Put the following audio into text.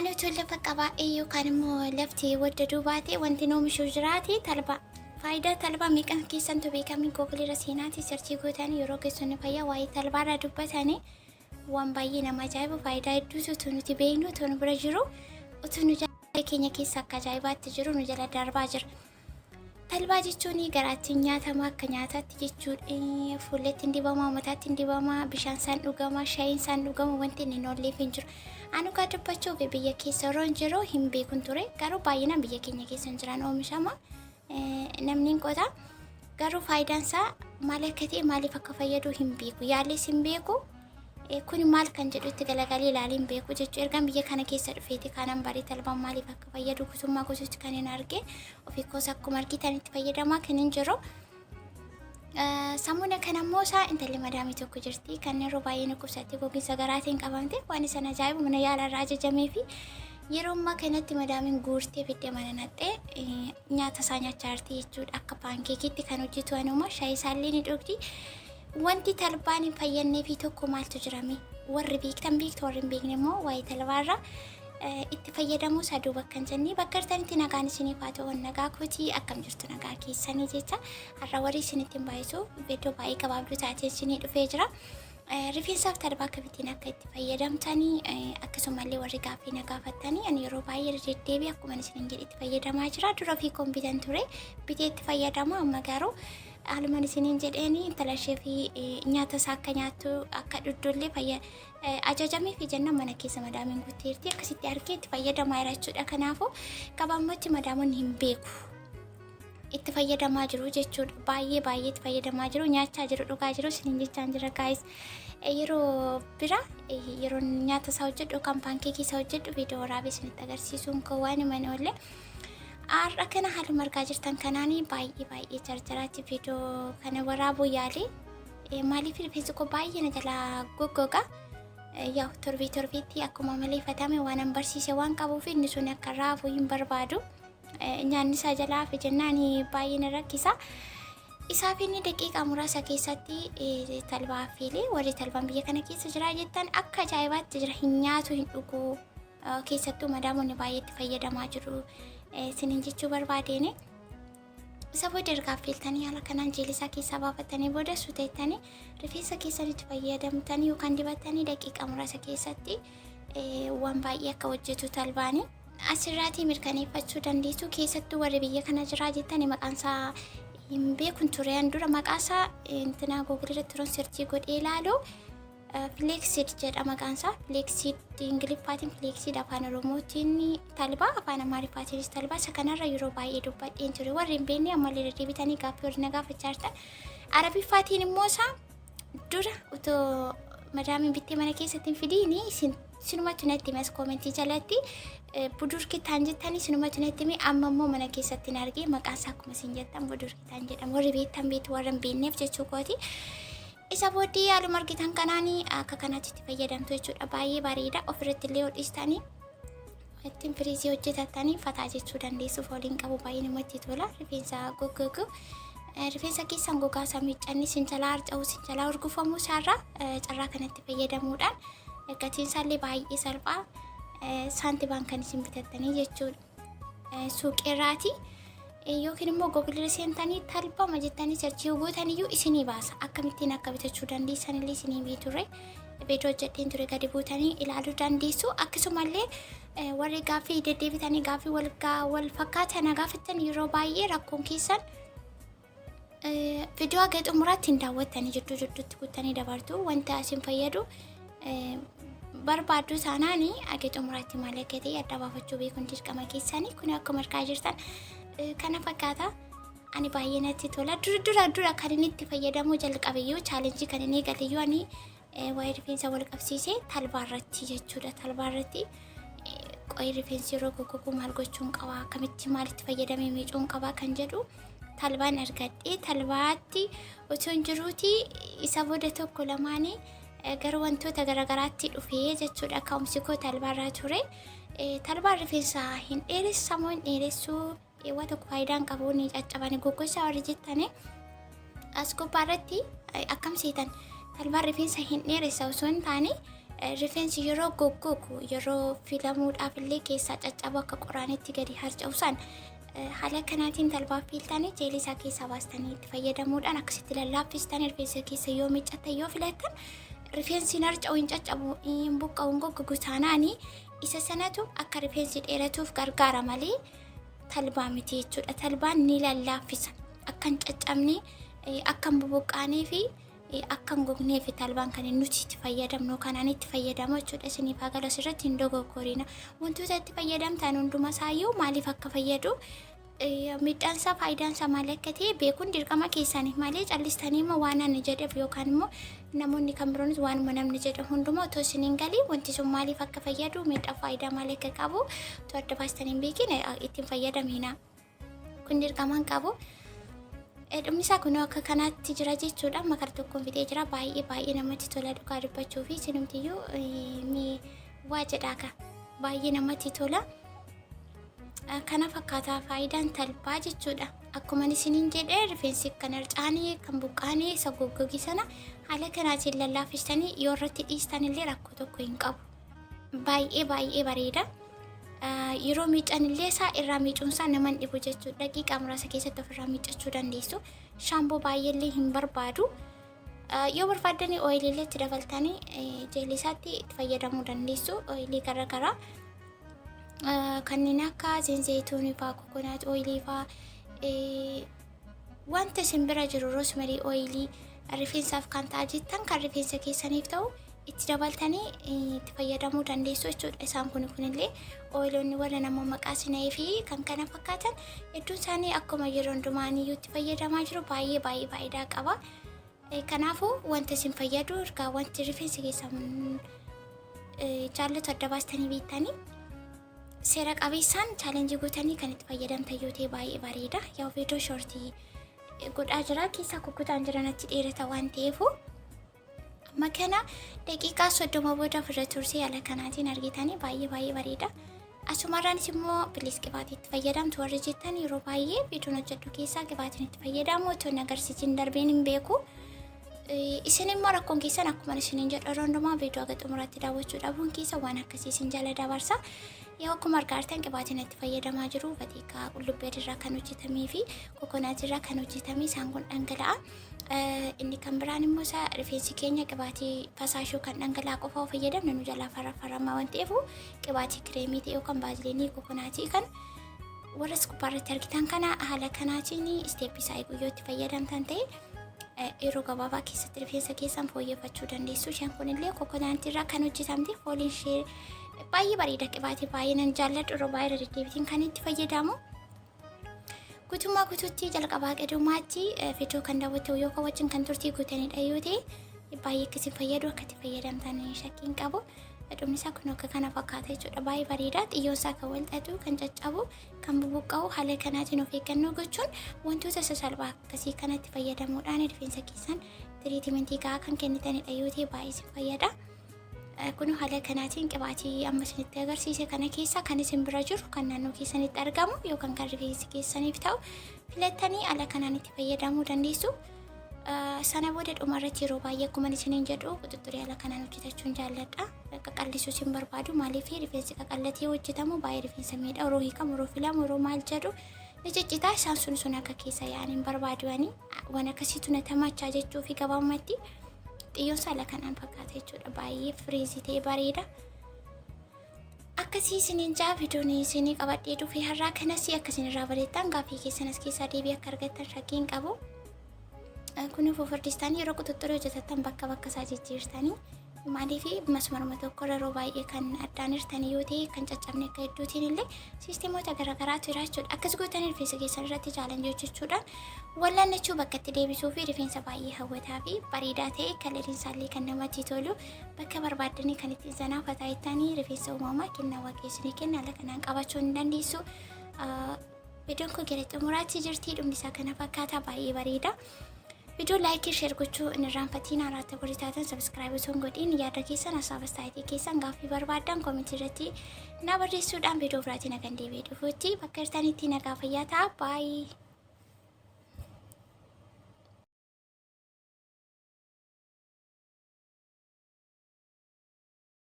Ani utuu lafa qabadhe yookaan immoo lafti wadda duubaate wanti oomishuu jiraate talba. Fayidaa talbaa meeqan keessantu beekamii Google irra seenaati sarchii gootanii yeroo keessonni fayyaa waa'ee talbaarraa dubbatanii waan baay'ee nama ajaa'ibu faayidaa hedduutu utuu nuti beeknu utuu nu bira jiru utuu nu jala keenya keessa akka ajaa'ibaatti jiru nu jala darbaa jira. Talbaa jechuun garaatti nyaatama akka nyaataatti jechuudha. Fuulletti hin dibamaa, mataatti hin dibamaa, bishaan isaan dhugamaa, shaayiin isaan dhugamu wanti inni noolleef hin jiru. Anu kaa dubbachuuf biyya keessa yeroo hin jiru hin beekun ture. Garuu baay'inaan biyya keenya keessa hin jiran oomishama. Namni hin qota. Garuu faayidaan isaa maal akka ta'e maaliif akka fayyadu hin beeku. Yaallis hin beeku. Kun maal kan jedhu itti galagalee ilaalee hin beeku jechuudha. Ergaan biyya kana keessa dhufeeti kanan barii talbaan maaliif akka fayyadu guutummaa guutuutti kan hin arge ofii koos akkuma argitan itti fayyadamaa kan hin jiru. Sammuna kanammoo isaa intalli madaamii tokko jirti kan yeroo baay'ee dhukkubsattee gogiinsa garaatiin qabamte waan isaan ajaa'ibu mana yaalarraa ajajamee fi yeroo ammaa kanatti madaamiin guurtee fiddee mana naqxee nyaata isaa nyaachaa jirti jechuudha. Akka paankeekiitti kan hojjetu anuma shaayii isaallee ni dhugdi. Wanti talbaan hin fayyannee fi tokko maaltu jirame warri beektan beektu warri hin beekne immoo waa'ee talbaarraa itti fayyadamuu isaa duuba kan jennee bakka jirtanitti nagaan isiniif haa ta'u nagaa kootii akkam jirtu nagaa keessanii jecha har'a warri isinitti hin baay'isu viidiyoo baay'ee gabaabduu taatee isinii dhufee jira. Rifeensaaf talbaa akkamittiin akka itti fayyadamtanii akkasumallee warri gaaffii na gaafattanii ani yeroo baay'ee deddeebii akkuma isiniin jedhe itti fayyadamaa jira. Dura fi kompiitan ture bitee itti fayyadamu amma garuu haalumaan isiniin jedheeni intala ishee fi nyaata isaa akka nyaattu akka dhuddullee ajajamee fi jenna mana keessa madaamiin guuteerti akkasitti argee itti fayyadamaa jira jechuudha. Kanaafuu qabammatti madaamoonni hin beeku. Itti fayyadamaa jiru jechuudha. Baay'ee itti fayyadamaa jiru, nyaachaa jiru, dhugaa jiru isiniin jechaan jira guys. Yeroo bira yeroo nyaata isaa hojjedhu yookaan paankeekii isaa hojjedhu viidiyoo waraabee isinitti agarsiisuun kan waan himan oolle. Har'a kana haaluma argaa jirtan kanaanii baay'ee jarjaraatti viidiyoo kana waraabuu yaale. Maaliif rifeensi koo baay'ee na jalaa goggoga. Yaa torbeetti akkuma malee fatame waan an barsiise waan qabuuf inni sun akka raafuu hin barbaadu. Nyaanni isaa jalaa fi jennaan baay'ee na rakkisa. Isaaf inni daqiiqaa muraasa keessatti talbaa fiilee warri talbaan biyya kana keessa jira jettan akka ajaa'ibaatti jira hin nyaatu hin dhugu keessattuu madaamonni baay'ee itti fayyadamaa jiru. Sinin jechuu barbaadeeni isa booda ergaa fiiltanii haala kanaan jeelisaa keessaa baafatanii booda suuteettanii rifeensa keessanitti fayyadamtanii yookaan dibattanii daqiiqaa muraasa keessatti waan baay'ee akka hojjetu talbaanii asirraatii mirkaneeffachuu dandeessu. Keessattuu warri biyya kana jiraa jettanii maqaan isaa hin beekun tureen dura maqaa isaa intinaa Google irratti turan sirchii godhee ilaalu Flexid jedha maqaan isaa. Flexid Ingiliffaatiin Flexid afaan Oromootiin talbaa afaan Amaariffaatiin talbaa isa kanarra yeroo baay'ee dubbadheen ture. Warri hin beekne ammallee deddeebitanii gaaffii warri na gaafachaa jirtan. Arabiffaatiin immoo isaa dura utoo madaamiin bittee mana keessatti hin fidiini sinumatti natti himas koomentii jalatti budurkitaan jettanii sinumatti natti himi amma immoo mana keessatti hin argee maqaan isaa akkuma isin jettan budurkitaan jedhama. Warri beektan beektu warra hin beekneef jechuu kooti. Isa booddee haaluma argitan kanaanii akka kanatti itti fayyadamtu jechuudha. Baay'ee bareeda. Ofirratti illee hodhistanii ittiin firiizii hojjetatanii fataa jechuu dandeessu. Fooliin qabu baay'ee namatti tola. Rifeensa goggogu. Rifeensa keessan gogaa isaa miiccanni sinjalaa harca'uu sinjalaa urgufamuu isaarraa carraa kanatti fayyadamuudhaan gatiin isaallee baay'ee salphaa saantibaan kan isin bitattanii jechuudha. Suuqirraati. Yookiin immoo Google irra seentanii talbama jettanii sarchii gootaniyyuu isinii baasa. Akkamittiin akka bitachuu dandeessan illee isinii biturre viidiyoo hojjedheen ture gadi buutanii ilaaluu dandeessu. Akkasumallee warri gaaffii deddeebitanii gaaffii wal fakkaatan gaafattan yeroo baay'ee rakkoon keessan viidiyoo haga xumuraatti hin daawwattanii jidduutti kuttanii dabartu. Wanta isin fayyadu barbaaddu taanaanii haga xumuraatti maal akka ta'e adda baafachuu beekuun dirqama keessanii. Kun akkuma argaa jirtan kana fakkaata. Ani baay'ee natti tola. Dura kan inni itti fayyadamuu jalqabeyyuu chaalenjii kan inni eegaleyyuu ani waa'ee rifeensa wal qabsiisee talbaarratti jechuudha. Talbaarratti qo'ee rifeensi yeroo goggogu maal gochuun qaba akkamitti maalitti fayyadamee miicuun qaba kan jedhu talbaan argadhee talbaatti otoo hin jiruuti isa booda tokko lamaanii gara wantoota garagaraatti dhufee jechuudha. Ka'umsi koo talbaarraa ture. Talbaan rifeensa hin dheeressamoo hin dheeressuu waan tokko faayidaan qabu ni caccabanii goggosaa warri jettanii as gubbaarratti akkam seetan talbaan rifeensa hin dheeressa osoo hin taane rifeensi yeroo goggogu yeroo filamuudhaaf illee keessaa caccabu akka qoraanitti gadi harca'usan haala kanaatiin talbaa fiiltanii jeelii isaa keessaa baastanii itti fayyadamuudhaan akkasitti lallaaffistanii rifeensa keessa yoo miccatan yoo filattan rifeensi harca'u hin caccabu hin buqqa'u hin goggogu taanaanii isa sanatu akka rifeensi dheeratuuf gargaara malee talbaa miti jechuudha. Talbaan ni lallaaffisa akka hin caccabne akka hin bubuqqaanee fi akka hin gognee fi talbaan kan nuti itti fayyadamnu kanaan itti fayyadamu jechuudha. Isiniif agala asirratti hin dogoggorina. Wantoota itti fayyadamtan hunduma isaayyuu maaliif akka fayyadu midhaan isaa faayidaan isaa maal akka ta'e beekuun dirqama keessanii malee callistanii immoo waan ani jedheef yookaan immoo namoonni kan biroonis waanuma namni jedhe hundumaa otoo isiniin galii wanti sun maaliif akka fayyadu midhaan faayidaa maal akka qabu otoo adda baastanii hin beekin ittiin fayyadamina. Kun dirqama hin qabu. Dhumni isaa kun akka kanaatti jira jechuudha. Makar tokkoon fidee jira baay'ee namatti tola dhugaa dubbachuu fi isinumtiyyuu waa jedhaa baay'ee namatti tola. Kana fakkaataa faayidaan talbaa jechuudha. Akkuma isiniin jedhee rifeensi kan harcaanii kan buqqaanii isa goggogi sana haala kanaatiin lallaaffistanii yoo irratti dhiistan illee rakkoo tokko hin qabu. Baay'ee bareeda. Yeroo miiccan illee isaa irraa miicuunsaa nama hin dhibu jechuudha. Daqiiqaa muraasa keessatti ofirraa miiccachuu dandeessu. Shaamboo baay'ee illee hin barbaadu. Yoo barbaaddan ooyilii illee itti dabaltanii jeelii isaatti itti fayyadamuu dandeessu. Ooyilii garaagaraa kanneen akka zayitoonii fa'aa, kokonaat ooyilii fa'aa wanta isin bira jiru roosmarii ooyilii rifeensaaf kan ta'a jettan kan rifeensa keessaniif ta'u itti dabaltanii itti fayyadamuu dandeessu jechuudha. Isaan kunillee ooyiloonni warra nama maqaa sina'ee fi kan kana fakkaatan hedduun isaanii akkuma yeroo hundumaaniyyuu itti fayyadamaa jiru baay'ee faayidaa qaba. Kanaafuu wanta isin fayyadu ergaa wanti rifeensa keessan jaallatu adda baastanii beektanii seera qabeessaan chaalenjii gootanii kan itti fayyadamtan yoo ta'e baay'ee bareeda. Yaa viidiyoo shoortii godhaa jira keessaa kukkutaan jiran achi dheerata waan ta'eefu amma kana daqiiqaa 30 booda ofirra tursee haala kanaatiin argitanii baay'ee bareeda. Asumarraanis immoo bilis qibaatii itti fayyadamtu warri jettan yeroo baay'ee viidiyoon hojjedhu keessaa qibaatiin itti fayyadamu otoo agarsiisin darbeen hin beeku. Isin immoo rakkoon keessan akkuma isiniin jedhu yeroo hundumaa viidiyoo haga xumuraatti daawwachuu dhabuun keessa waan akkasii isin jala dabarsa. Yoo akkuma argitan qibaatiin itti fayyadamaa jiru batiikaa qullubbii irraa kan hojjetamee fi kokonaatii irraa kan hojjetame isaan kun dhangala'a. Inni kan biraan immoo isaa rifeensi keenya qibaatii fasaashuu kan dhangala'aa qofa fayyadamne nu jalaa farafaramaa waan ta'eef qibaatii kireemii ta'e yookaan baaziliinii kokonaatii kan warra gubbaarratti argitan kana haala kanaatiin isteeppii isaa eeguu yoo itti fayyadamtan ta'e yeroo gabaabaa keessatti rifeensa keessan fooyyeffachuu dandeessu. Isheen kunillee kokonaatii irraa kan hojjetamte fooliin ishee baay'ee bareeda qibaatii baay'ee nan jaalladhu yeroo baay'ee deddeebitiin kan itti fayyadamu. Guutummaa guutuutti jalqabaa qadumaatti viidiyoo kan daawwattu yoo wajjin kan turtii gootanidha yoo ta'e baay'ee akka isin fayyadu akka itti fayyadamtan shakkiin qabu. Dhumni isaa kun akka kana fakkaata jechuudha. Baay'ee bareeda. Xiyyoon isaa kan walxatu kan caccabu kan bubuqqa'u haala kanaatiin of eeggannoo gochuun wantoota sasalphaa akkasii kanatti fayyadamuudhaan rifeensa keessan tiriitimentii gahaa kan kennitanidha yoo ta'e baay'ee isin fayyada. Kun haala kanaatiin qibaatii amma isinitti agarsiise kana keessa kan isin bira jiru kan naannoo keessanitti argamu yookaan kan rifeensi keessaniif ta'u filattanii haala kanaan itti fayyadamuu dandeessu. Sana booda dhumarratti yeroo baay'ee akkuma isiniin jedhu quxuxurii haala kanaan hojjetachuun jaalladha. Qaqallisuu sin barbaadu maaliif rifeensi qaqallatee hojjetamu baay'ee rifeensa miidha yeroo hiikamu yeroo filamu yeroo maal jedhu ni ciccitaa isaan sun akka keessa yaa'anii hin barbaadani waan akkasiitu na tamachaa jechuu fi gabaabumatti xiyyoon haala kanaan fakkaata jechuudha. Baay'ee firiizii ta'e bareeda. Akkasii isiniin jaa viidiyoon isinii qabadhee dhufe har'aa kanas akkasiin irraa bareeddan gaaffii keessanas keessaa deebii akka argattan shakkiin qabu. Kun fufurdistaan yeroo quxuxurii hojjetattan bakka isaa jijjiirtanii maaliif masmaruma tokko yeroo baay'ee kan addaan hirtanii yoo ta'e kan caccabne akka hedduutiin illee siisteemoota garaagaraatu jira jechuudha. Akkas gootanii rifeensa keessan irratti chaalenjii hojjechuudhaan wallaannachuu bakka itti deebisuu fi rifeensa baay'ee hawwataa fi bareedaa ta'e kalaliin isaallee kan namatti tolu bakka barbaaddanii kan ittiin zanaafataa jettanii rifeensa uumamaa kennaa waaqessinii kenna haala kanaan qabachuu ni dandeessu. Viidiyoon kun gara xumuraatti jirti. Dhumni isaa kana fakkaata baay'ee bareeda. Video like share gochuu hin irraanfatiin haaraatti godhitaatan subscribe osoo hin godhin yaada keessan hasaaba istaayitii keessan gaaffii barbaadan koomentii irratti na barreessuudhaan viidiyoo biraatiin nagaan deebi'ee dhufuutti bakka jirtanitti nagaa fayyaa ta'aa. Bye.